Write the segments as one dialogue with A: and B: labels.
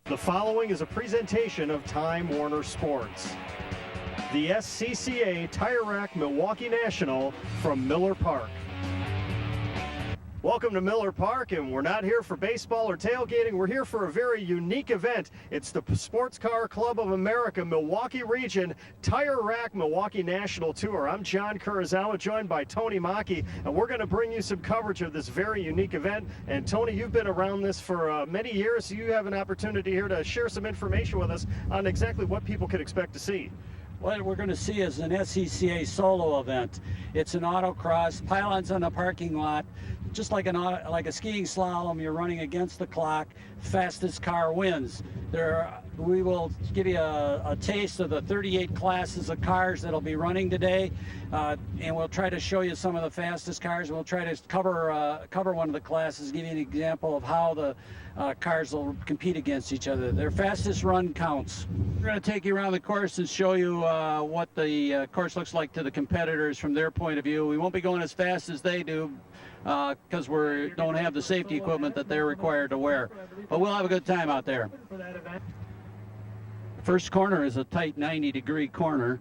A: The following is a presentation of Time Warner Sports. The SCCA Tire Rack Milwaukee National from Miller Park. Welcome to Miller Park, and we're not here for baseball or tailgating. We're here for a very unique event. It's the Sports Car Club of America Milwaukee Region Tire Rack Milwaukee National Tour. I'm John Kurosawa, joined by Tony Maki, and we're going to bring you some coverage of this very unique event. And Tony, you've been around this for many years, so you have an opportunity here to share some information with us on exactly what people could expect to see.
B: What we're going to see is an SCCA solo event. It's an autocross, pylons on the parking lot, just like a skiing slalom. You're running against the clock. Fastest car wins. We will give you a taste of the 38 classes of cars that'll be running today, and we'll try to show you some of the fastest cars. We'll try to cover one of the classes, give you an example of how the cars will compete against each other. Their fastest run counts. We're going to take you around the course and show you what the course looks like to the competitors from their point of view. We won't be going as fast as they do because we don't have the safety equipment that they're required to wear. But we'll have a good time out there. First corner is a tight 90-degree corner.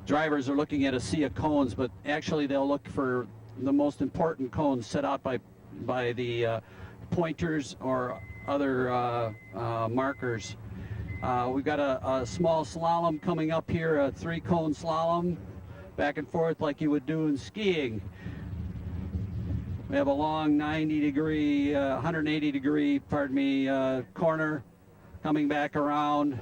B: Drivers are looking at a sea of cones, but actually they'll look for the most important cones set out by the pointers or other markers. We've got a small slalom coming up here, a 3-cone slalom, back and forth like you would do in skiing. We have a long 180-degree corner coming back around.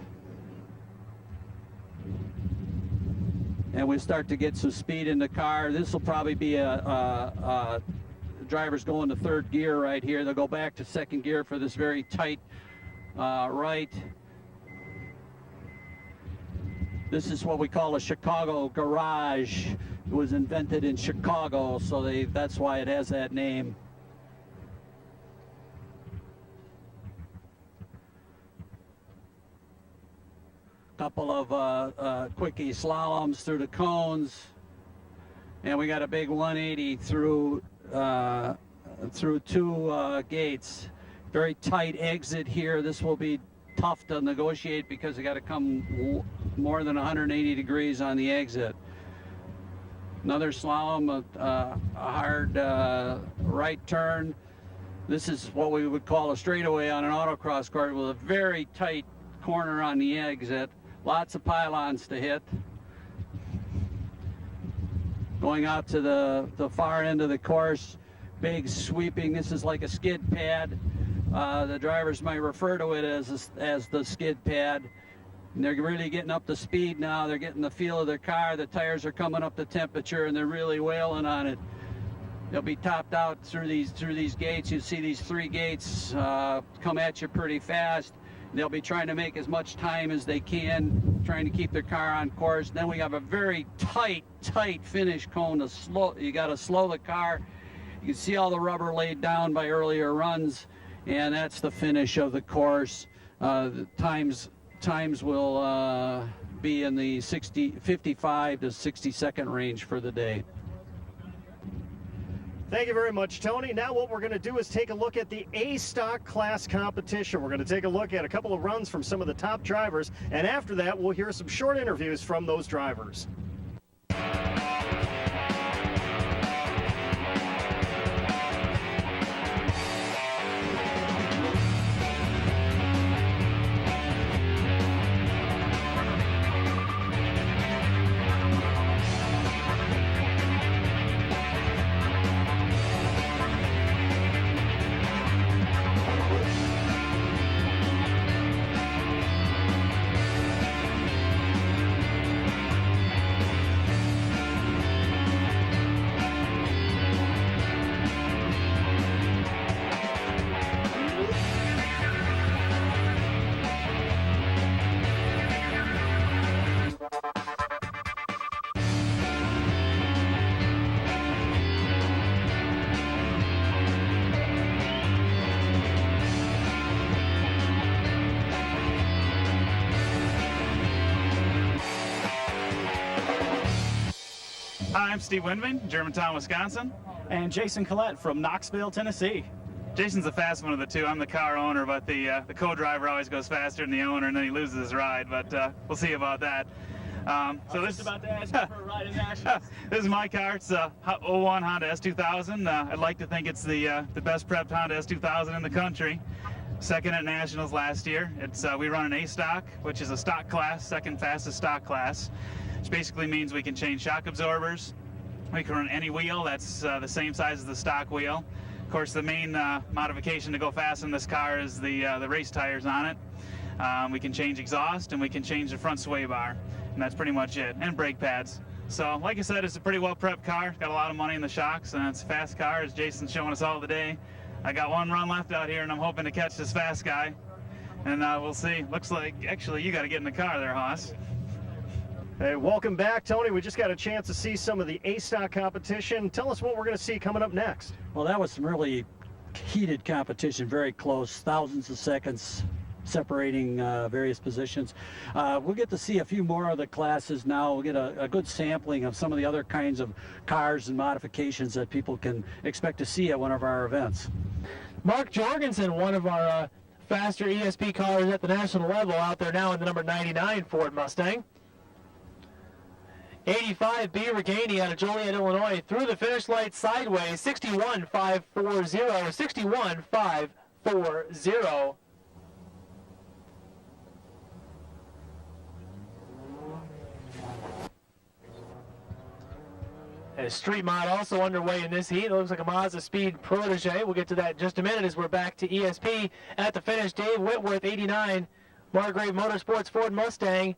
B: And we start to get some speed in the car. This will probably be a drivers going to third gear right here. They'll go back to second gear for this very tight right. This is what we call a Chicago garage. It was invented in Chicago, so that's why it has that name. Couple of quickie slaloms through the cones, and we got a big 180 through two gates. Very tight exit here. This will be tough to negotiate because you got to come more than 180 degrees on the exit. Another slalom, a hard right turn. This is what we would call a straightaway on an autocross course with a very tight corner on the exit. Lots of pylons to hit. Going out to the far end of the course, big sweeping. This is like a skid pad. The drivers might refer to it as the skid pad. And they're really getting up to speed now. They're getting the feel of their car. The tires are coming up to temperature, and they're really wailing on it. They'll be topped out through these gates. You see these 3 gates come at you pretty fast. They'll be trying to make as much time as they can, trying to keep their car on course. Then we have a very tight finish cone to slow. You got to slow the car. You can see all the rubber laid down by earlier runs, and that's the finish of the course. The times will be in the 55 to 60 second range for the day.
A: Thank you very much, Tony. Now what we're going to do is take a look at the A-Stock class competition. We're going to take a look at a couple of runs from some of the top drivers, and after that we'll hear some short interviews from those drivers.
C: Hi, I'm Steve Windman, Germantown, Wisconsin.
D: And Jason Collette from Knoxville, Tennessee.
C: Jason's the fast one of the two. I'm the car owner, but the co-driver always goes faster than the owner, and then he loses his ride. But we'll see about that. So this is about to ask you for a ride in Nationals. This is my car. It's a 01 Honda S2000. I'd like to think it's the best prepped Honda S2000 in the country. Second at Nationals last year. We run an A stock, which is a stock class, second fastest stock class, which basically means we can change shock absorbers. We can run any wheel that's the same size as the stock wheel. Of course, the main modification to go fast in this car is the race tires on it. We can change exhaust, and we can change the front sway bar, and that's pretty much it, and brake pads. So, like I said, it's a pretty well-prepped car. Got a lot of money in the shocks, and it's a fast car, as Jason's showing us all today. I got one run left out here, and I'm hoping to catch this fast guy, and we'll see. Looks like, actually, you got to get in the car there, Haas.
A: Hey, welcome back, Tony. We just got a chance to see some of the A-Stock competition. Tell us what we're going to see coming up next.
B: Well, that was some really heated competition, very close, thousands of seconds separating various positions. We'll get to see a few more of the classes now. We'll get a good sampling of some of the other kinds of cars and modifications that people can expect to see at one of our events.
D: Mark Jorgensen, one of our faster ESP cars at the national level, out there now in the number 99 Ford Mustang. 85 B. Reganey out of Joliet, Illinois, through the finish light sideways, 61.540, 61.540. And street mod also underway in this heat. It looks like a Mazda Speed Protege. We'll get to that in just a minute as we're back to ESP. At the finish, Dave Whitworth, 89, Margrave Motorsports Ford Mustang,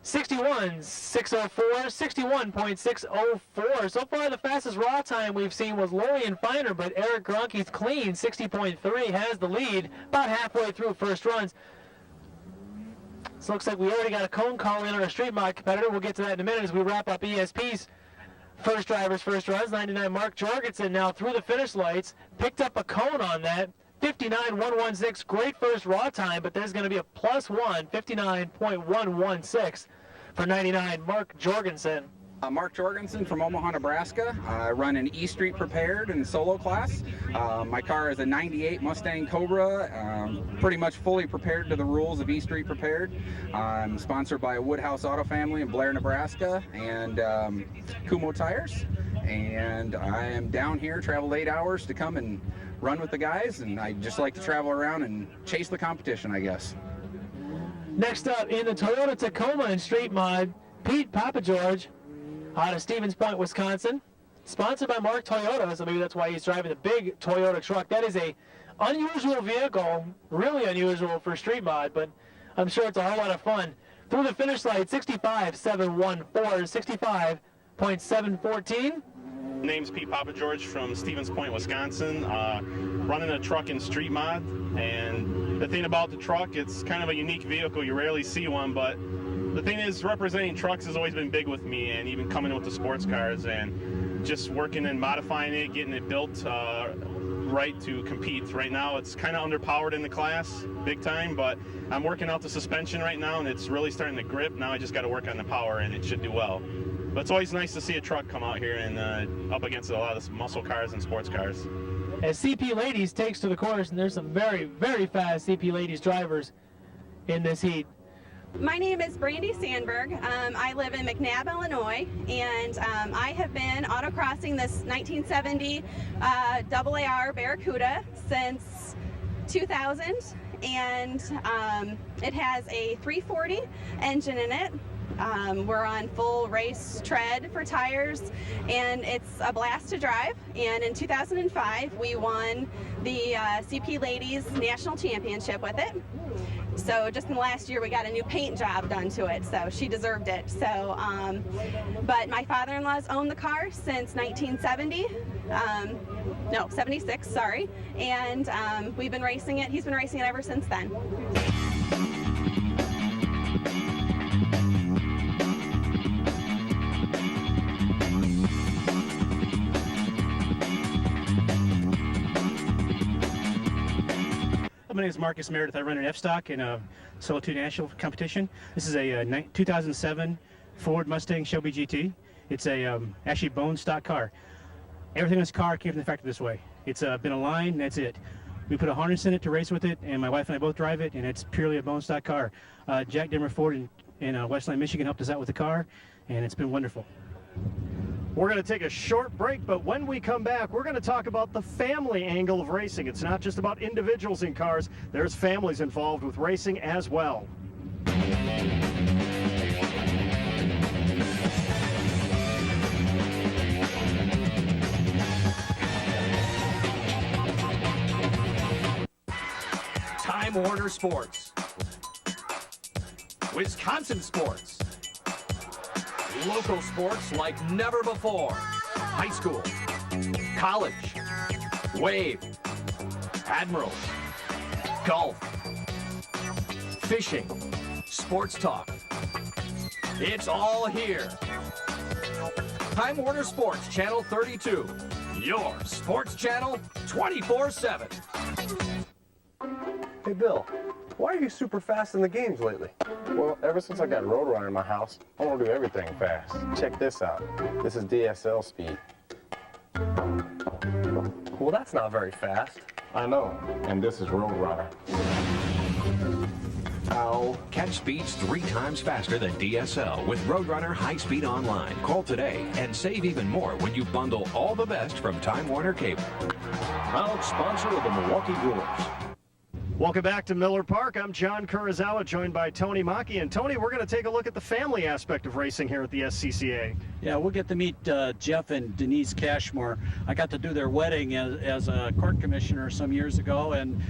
D: 61.604, 61.604. So far, the fastest raw time we've seen was Lorian Finer, but Eric Gronke's clean, 60.3, has the lead about halfway through first runs. So looks like we already got a cone call in on our street mod competitor. We'll get to that in a minute as we wrap up ESP's first drivers, first runs. 99 Mark Jorgensen now through the finish lights, picked up a cone on that. 59.116, great first raw time, but there's going to be a +1, 59.116 for 99 Mark Jorgensen.
E: Mark Jorgensen from Omaha, Nebraska. I run an E Street Prepared in solo class. My car is a 98 Mustang Cobra, pretty much fully prepared to the rules of E Street Prepared. I'm sponsored by Woodhouse Auto Family in Blair, Nebraska, and Kumho Tires. And I am down here, traveled 8 hours to come and run with the guys, and I just like to travel around and chase the competition, I guess.
D: Next up in the Toyota Tacoma in street mod, Pete Papageorge out of Stevens Point, Wisconsin. Sponsored by Mark Toyota, so maybe that's why he's driving the big Toyota truck. That is a unusual vehicle, really unusual for street mod, but I'm sure it's a whole lot of fun. Through the finish line, 65.714, 65.714.
F: Name's Pete Papageorge from Stevens Point, Wisconsin, running a truck in street mod. And the thing about the truck, it's kind of a unique vehicle. You rarely see one, but the thing is, representing trucks has always been big with me, and even coming in with the sports cars and just working and modifying it, getting it built right to compete. Right now it's kind of underpowered in the class, big time, but I'm working out the suspension right now, and it's really starting to grip. Now I just got to work on the power, and it should do well. But it's always nice to see a truck come out here and up against a lot of muscle cars and sports cars.
D: As CP Ladies takes to the course, and there's some very, very fast CP Ladies drivers in this heat.
G: My name is Brandy Sandberg. I live in McNabb, Illinois, and I have been autocrossing this 1970 AAR Barracuda since 2000, and it has a 340 engine in it. We're on full race tread for tires, and it's a blast to drive. And in 2005, we won the CP Ladies National Championship with it. So just in the last year, we got a new paint job done to it, so she deserved it. So, but my father-in-law's owned the car since 1970, no, 76, sorry. And we've been racing it, he's been racing it ever since then.
H: My name is Marcus Meredith. I run an F-Stock in a Solo 2 National competition. This is a 2007 Ford Mustang Shelby GT. It's a actually bone stock car. Everything in this car came from the factory this way. It's been a line, that's it. We put a harness in it to race with it, and my wife and I both drive it, and it's purely a bone stock car. Jack Denver Ford in Westland, Michigan helped us out with the car, and it's been wonderful.
A: We're going to take a short break, but when we come back, we're going to talk about the family angle of racing. It's not just about individuals in cars. There's families involved with racing as well.
I: Time Warner Sports, Wisconsin sports, local sports like never before, high school, college, wave, admirals, golf, fishing, sports talk. It's all here. Time Warner Sports, Channel 32, your sports channel 24/7.
J: Hey Bill, why are you super fast in the games lately?
K: Well, ever since I got Roadrunner in my house, I want to do everything fast. Check this out. This is DSL speed.
J: Well, that's not very fast.
K: I know, and this is Roadrunner.
J: Ow.
L: Catch speeds 3 times faster than DSL with Roadrunner High Speed Online. Call today and save even more when you bundle all the best from Time Warner Cable.
I: Proud sponsor of the Milwaukee Brewers.
A: Welcome back to Miller Park. I'm John Kurizawa, joined by Tony Maki. And Tony, we're going to take a look at the family aspect of racing here at the SCCA.
B: Yeah, we'll get to meet Jeff and Denise Cashmore. I got to do their wedding as a court commissioner some years ago, and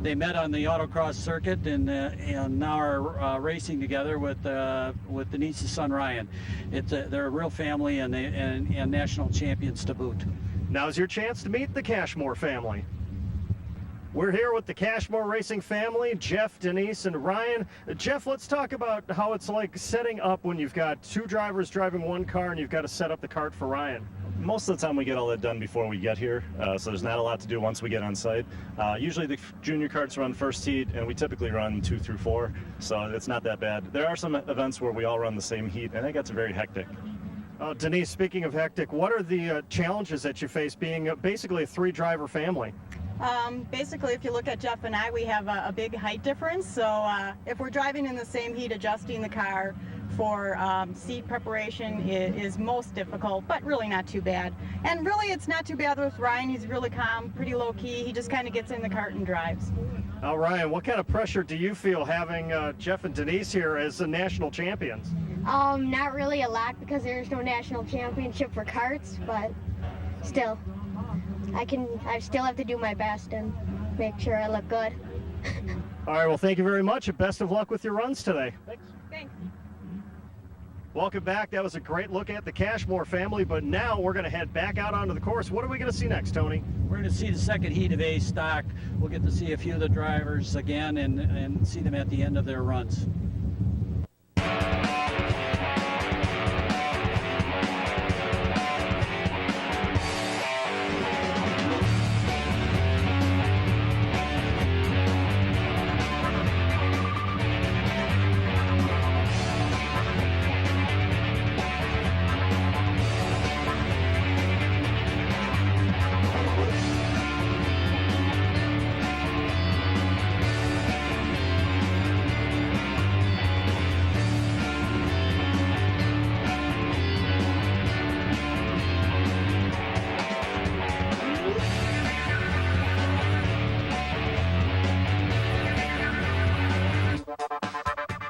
B: they met on the autocross circuit, and now are racing together with Denise's son Ryan. They're a real family, and national champions to boot.
A: Now's your chance to meet the Cashmore family. We're here with the Cashmore Racing family, Jeff, Denise, and Ryan. Jeff, let's talk about how it's like setting up when you've got 2 drivers driving one car and you've got to set up the cart for Ryan.
M: Most of the time we get all that done before we get here, so there's not a lot to do once we get on site. Usually the junior carts run first heat, and we typically run 2 through 4, so it's not that bad. There are some events where we all run the same heat, and it gets very hectic.
A: Denise, speaking of hectic, what are the challenges that you face being basically a 3-driver family?
N: Basically, if you look at Jeff and I, we have a big height difference. So if we're driving in the same heat, adjusting the car for seat preparation is most difficult, but really not too bad. And really, it's not too bad with Ryan. He's really calm, pretty low key. He just kind of gets in the cart and drives.
A: Now, Ryan, what kind of pressure do you feel having Jeff and Denise here as the national champions?
O: Not really a lot, because there's no national championship for karts, but still. I still have to do my best and make sure I look good.
A: All right, well, thank you very much, and best of luck with your runs today.
N: Thanks.
A: Welcome back. That was a great look at the Cashmore family, but now we're going to head back out onto the course. What are we going to see next, Tony?
B: We're going to see the second heat of A stock. We'll get to see a few of the drivers again and see them at the end of their runs.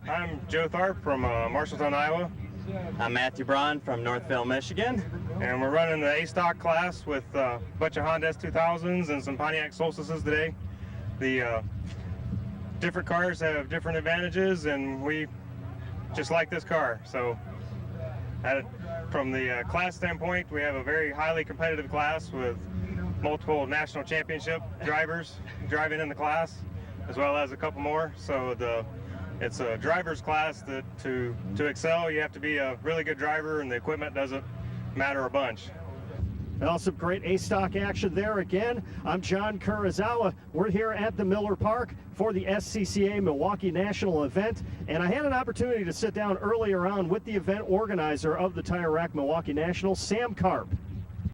P: I'm Joe Tharp from Marshalltown, Iowa.
Q: I'm Matthew Braun from Northville, Michigan.
P: And we're running the A-Stock class with a bunch of Honda S2000s and some Pontiac Solstices today. The different cars have different advantages, and we just like this car. So from the class standpoint, we have a very highly competitive class with multiple national championship drivers driving in the class, as well as a couple more. So it's a driver's class that to excel, you have to be a really good driver, and the equipment doesn't matter a bunch.
A: Well, some great A-Stock action there again. I'm John Kurizawa. We're here at the Miller Park for the SCCA Milwaukee National event, and I had an opportunity to sit down earlier on with the event organizer of the Tire Rack Milwaukee National, Sam Karp.